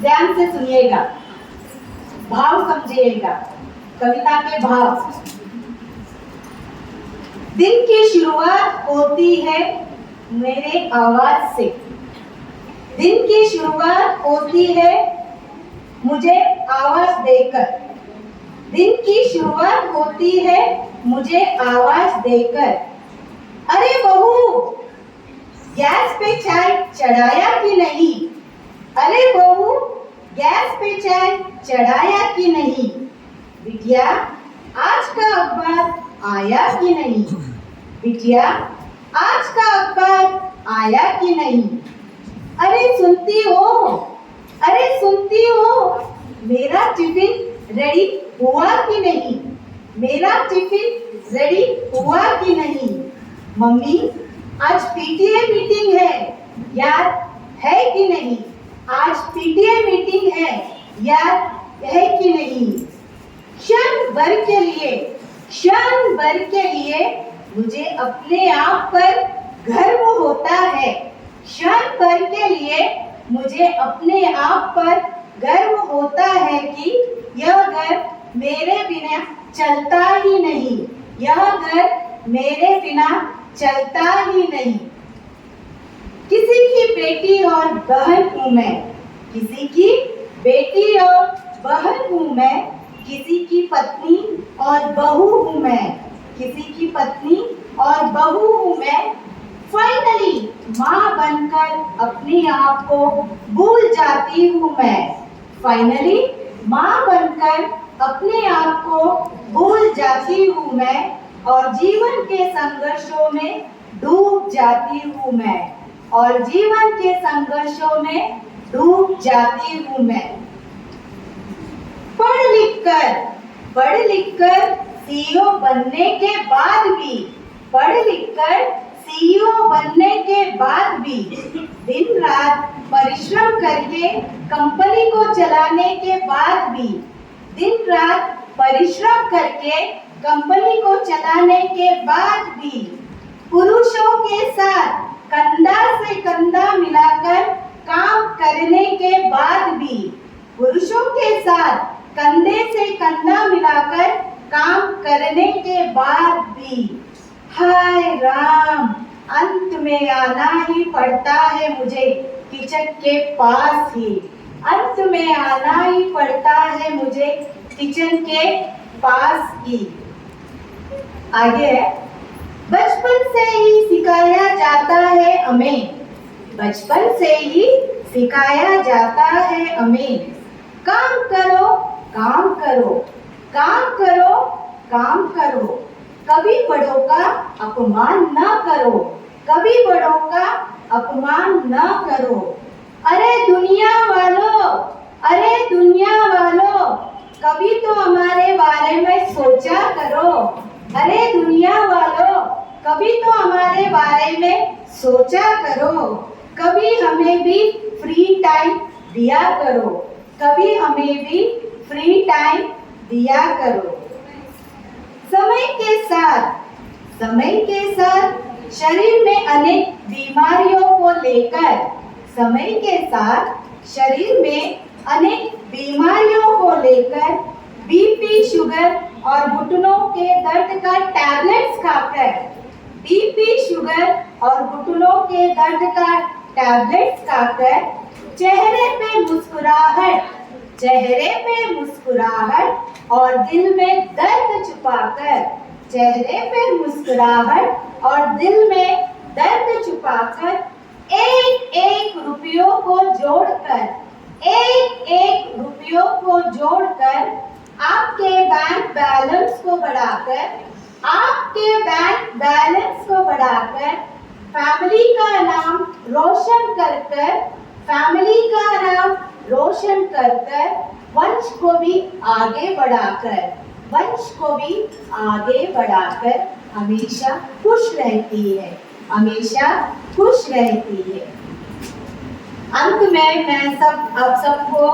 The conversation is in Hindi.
ध्यान से सुनिएगा, भाव समझिएगा, कविता के भाव। दिन की शुरुआत होती है मेरे आवाज से, दिन की शुरुआत होती है मुझे आवाज देकर, दिन की शुरुआत होती है मुझे आवाज देकर। अरे बहू, गैस पे चाय चढ़ाया कि नहीं? अरे बहू, गैस पे चाय चढ़ाया कि नहीं? बिटिया, आज का अखबार आया कि नहीं? बिटिया, आज का अखबार आया कि नहीं? अरे सुनती हो, अरे सुनती हो, मेरा टिफिन रेडी हुआ कि नहीं? मेरा टिफिन रेडी हुआ कि नहीं? मम्मी, आज पीटीए मीटिंग है, याद है कि नहीं? आज पीटीए मीटिंग है, याद है कि नहीं? क्षण भर के लिए, क्षण भर के लिए मुझे अपने आप पर गर्व होता है। क्षण भर के लिए मुझे अपने आप पर गर्व होता है कि यह घर मेरे बिना चलता ही नहीं, यह घर मेरे बिना चलता ही नहीं। किसी की बेटी और बहन हूँ मैं, किसी की बेटी और बहन हूँ मैं, किसी की पत्नी और बहू हूँ मैं, किसी की पत्नी और बहू हूँ मैं। फाइनली माँ बनकर अपने आप को भूल जाती हूँ मैं, फाइनली माँ बनकर अपने आप को भूल जाती हूँ मैं, और जीवन के संघर्षों में डूब जाती हूँ मैं, और जीवन के संघर्षों में डूब जाती हूँ मैं। पढ़ लिख कर सीईओ बनने के बाद भी, पढ़ लिख कर सीईओ बनने के बाद भी, दिन रात परिश्रम करके कंपनी को चलाने के बाद भी, दिन रात परिश्रम करके कंपनी को चलाने के बाद भी, पुरुषों के साथ कंधा से कंधा मिलाकर काम करने के बाद भी, पुरुषों के साथ कंधे से कंधा मिलाकर काम करने के बाद भी, हाय राम, अंत में आना ही पड़ता है मुझे किचन के पास ही, अंत में आना ही पड़ता है मुझे किचन के पास ही। आगे है, बचपन से ही सिखाया जाता है हमें, बचपन से ही सिखाया जाता है हमें, काम करो, काम करो, काम करो, काम करो, कभी बड़ों का अपमान न करो, कभी बड़ों का अपमान न करो। अरे दुनिया वालों, अरे दुनिया वालों, कभी तो हमारे बारे में सोचा करो, अरे दुनिया वालों, कभी तो हमारे बारे में सोचा करो, कभी हमें भी फ्री टाइम दिया करो, कभी हमें भी फ्री टाइम दिया करो। समय के साथ, समय के साथ शरीर में अनेक बीमारियों को लेकर, समय के साथ शरीर में अनेक बीमारियों को लेकर बीपी, शुगर और घुटनों के दर्द का टैबलेट्स खाकर, बीपी, शुगर और घुटनों के दर्द का टैबलेट्स खाकर चेहरे पे मुस्कुराहट, चेहरे पे मुस्कुराहट और दिल में दर्द छुपाकर, चेहरे पे मुस्कुराहट और दिल में दर्द छुपाकर, एक एक रुपयों को जोड़कर, एक एक रुपयों को जोड़कर, आपके बैंक बैलेंस को बढ़ाकर, आपके बैंक बैलेंस को बढ़ाकर, फैमिली का नाम रोशन कर कर, फैमिली का नाम रोशन कर कर, वंश को भी आगे बढ़ाकर, वंश को भी आगे बढ़ाकर हमेशा खुश रहती है, हमेशा खुश रहती है। अंत में मैं आप सबको